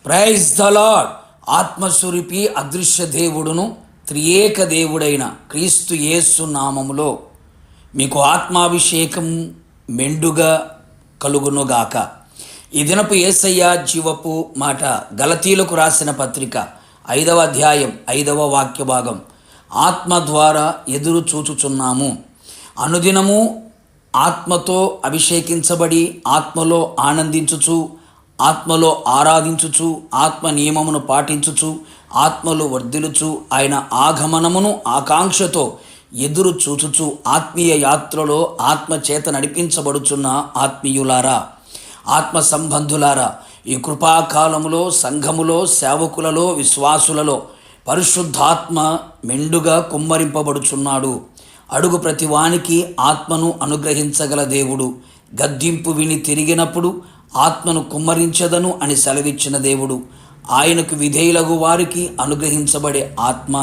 Praise the lord. ఆత్మస్వరూపి అదృశ్య దేవుడును త్రియేక దేవుడైన క్రీస్తు యేసు నామములో మీకు ఆత్మాభిషేకం మెండుగా కలుగునుగాక. ఈ దినపు యేసయ్య జీవపు మాట గలతీలకు రాసిన పత్రిక 5వ అధ్యాయం 5వ వాక్య భాగం. ఆత్మ ద్వారా ఎదురు చూచుచున్నాము. అనుదినము ఆత్మతో అభిషేకించబడి ఆత్మలో ఆనందించుచు, ఆత్మలో ఆరాధించుచు, ఆత్మ నియమమును పాటించుచు, ఆత్మలో వర్ధిల్లుచు, ఆయన ఆగమనమును ఆకాంక్షతో ఎదురు చూచుచు ఆత్మీయ యాత్రలో ఆత్మచేత నడిపించబడుచున్న ఆత్మీయులారా, ఆత్మ సంబంధులారా, ఈ కృపాకాలములో సంఘములో సేవకులలో విశ్వాసులలో పరిశుద్ధాత్మ మెండుగా కుమ్మరింపబడుచున్నాడు. అడుగు ప్రతివానికి ఆత్మను అనుగ్రహించగల దేవుడు. గద్దింపు విని తిరిగినప్పుడు ఆత్మను కుమ్మరించదను అని సెలవిచ్చిన దేవుడు. ఆయనకు విధేయులగు వారికి అనుగ్రహించబడే ఆత్మ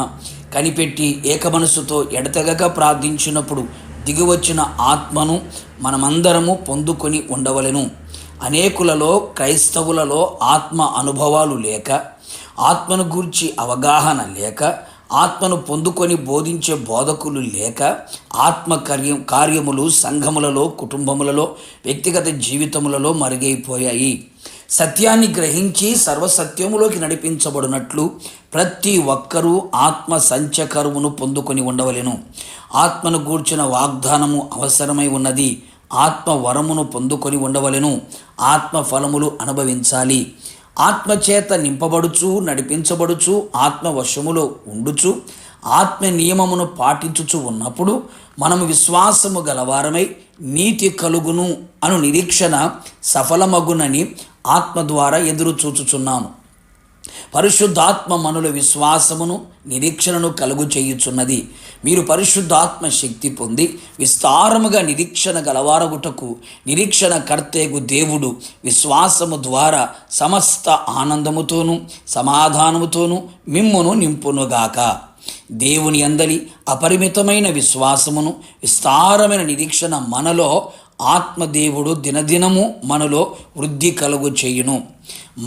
కనిపెట్టి ఏకమనసుతో ఎడతెగక ప్రార్థించినప్పుడు దిగివచ్చిన ఆత్మను మనమందరము పొందుకొని ఉండవలెను. అనేకులలో క్రైస్తవులలో ఆత్మ అనుభవాలు లేక, ఆత్మను గూర్చి అవగాహన లేక, ఆత్మను పొందుకొని బోధించే బోధకులు లేక, ఆత్మ కార్యములు సంఘములలో, కుటుంబములలో, వ్యక్తిగత జీవితములలో మరుగైపోయాయి. సత్యాన్ని గ్రహించి సర్వసత్యములోకి నడిపించబడినట్లు ప్రతి ఒక్కరూ ఆత్మ సంచకరువును పొందుకొని ఉండవలెను. ఆత్మను గూర్చిన వాగ్దానము అవసరమై ఉన్నది. ఆత్మ వరమును పొందుకొని ఉండవలెను. ఆత్మ ఫలములు అనుభవించాలి. ఆత్మచేత నింపబడుచు, నడిపించబడుచు, ఆత్మ వశములో ఉండుచు, ఆత్మ నియమమును పాటించుచు ఉన్నప్పుడు మనము విశ్వాసము గలవారమై నీతి కలుగును అను నిరీక్షణ సఫలమగునని ఆత్మ ద్వారా ఎదురు చూచుచున్నాము. పరిశుద్ధాత్మ మనలో విశ్వాసమును నిరీక్షణను కలుగు చేయుచున్నది. మీరు పరిశుద్ధాత్మ శక్తి పొంది విస్తారముగా నిరీక్షణ గలవారగుటకు నిరీక్షణ కర్తేగు దేవుడు విశ్వాసము ద్వారా సమస్త ఆనందముతోనూ సమాధానముతోనూ మిమ్మును నింపునుగాక. దేవుని అందలి అపరిమితమైన విశ్వాసమును విస్తారమైన నిరీక్షణ మనలో ఆత్మదేవుడు దినదినము మనలో వృద్ధి కలుగు చేయును.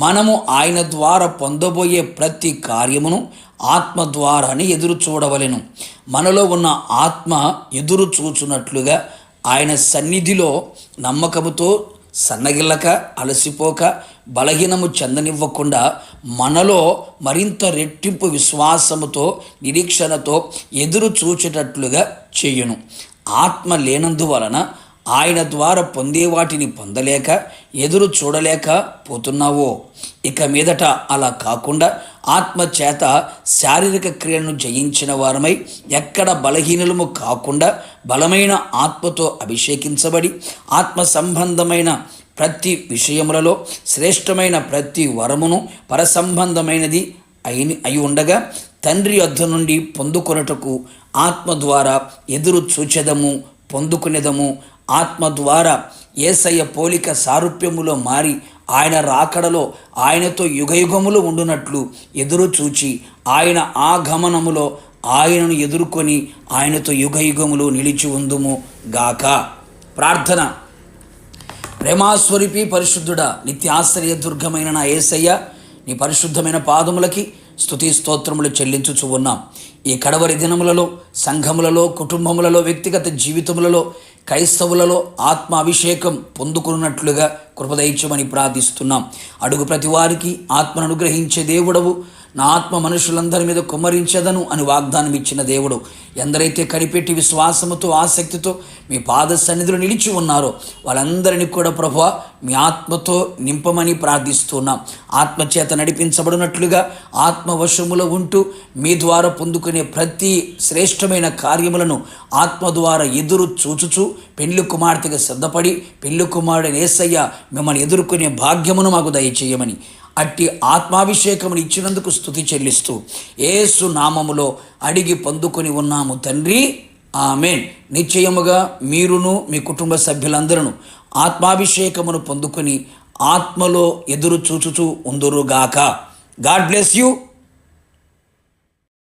మనము ఆయన ద్వారా పొందబోయే ప్రతి కార్యమును ఆత్మ ద్వారానే ఎదురు చూడవలెను. మనలో ఉన్న ఆత్మ ఎదురు చూచున్నట్లుగా ఆయన సన్నిధిలో నమ్మకముతో సన్నగిల్లక, అలసిపోక, బలహీనము చెందనివ్వకుండా మనలో మరింత రెట్టింపు విశ్వాసముతో నిరీక్షణతో ఎదురు చూచేటట్లుగా చేయును. ఆత్మ లేనందువలన ఆయన ద్వారా పొందే వాటిని పొందలేక ఎదురు చూడలేక పోతున్నావో, ఇక మీదట అలా కాకుండా ఆత్మ చేత శారీరక క్రియలను జయించిన వారమై ఎక్కడ బలహీనలము కాకుండా బలమైన ఆత్మతో అభిషేకించబడి ఆత్మ సంబంధమైన ప్రతి శ్రేష్టమైన ప్రతి వరమును పరసంబంధమైనది అయి ఉండగా తండ్రి యొద్ద నుండి పొందుకొనుటకు ఆత్మ ద్వారా ఎదురు చూచెదము, పొందుకునేదము. ఆత్మ ద్వారా యేసయ్య పోలిక సారూప్యములో మారి ఆయన రాకడలో ఆయనతో యుగయుగములు ఉండునట్లు ఎదురు చూచి ఆయన ఆగమనములో ఆయనను ఎదుర్కొని ఆయనతో యుగయుగములు నిలిచి ఉందుము గాక. ప్రార్థన. ప్రేమాస్వరూపి పరిశుద్ధుడా, నిత్యాశ్రయ దుర్గమైన నా యేసయ్య, నీ పరిశుద్ధమైన పాదములకి స్తుతి స్తోత్రములు చెల్లించుచు ఉన్నాం. ఈ కడవరి దినములలో సంఘములలో, కుటుంబములలో, వ్యక్తిగత జీవితములలో, క్రైస్తవులలో ఆత్మ అభిషేకం పొందుకున్నట్లుగా కృపదయించమని ప్రార్థిస్తున్నాం. అడుగు ప్రతి వారికి ఆత్మను అనుగ్రహించే దేవుడవు. నా ఆత్మ మనుషులందరి మీద కుమ్మరించదను అని వాగ్దానం ఇచ్చిన దేవుడు. ఎందరైతే కనిపెట్టి విశ్వాసముతో ఆసక్తితో మీ పాద సన్నిధిలో నిలిచి ఉన్నారో వాళ్ళందరినీ కూడా ప్రభువా మీ ఆత్మతో నింపమని ప్రార్థిస్తున్నాం. ఆత్మచేత నడిపించబడినట్లుగా ఆత్మవశములో ఉంటూ మీ ద్వారా పొందుకునే ప్రతి శ్రేష్టమైన కార్యములను ఆత్మ ద్వారా ఎదురు చూచుచు పెళ్లి కుమార్తెగా సిద్ధపడి పెళ్లి కుమారుడైన యేసయ్య మిమ్మల్ని ఎదుర్కొనే భాగ్యమును మాకు దయచేయమని అట్టి ఆత్మాభిషేకమును ఇచ్చినందుకు స్తుతి చెల్లిస్తూ యేసు నామములో అడిగి పొందుకొని ఉన్నాము తండ్రి, ఆమేన్. నిశ్చయముగా మీరును మీ కుటుంబ సభ్యులందరూ ఆత్మాభిషేకమును పొందుకొని ఆత్మలో ఎదురు చూచుచూ ఉందురుగాక. God bless you.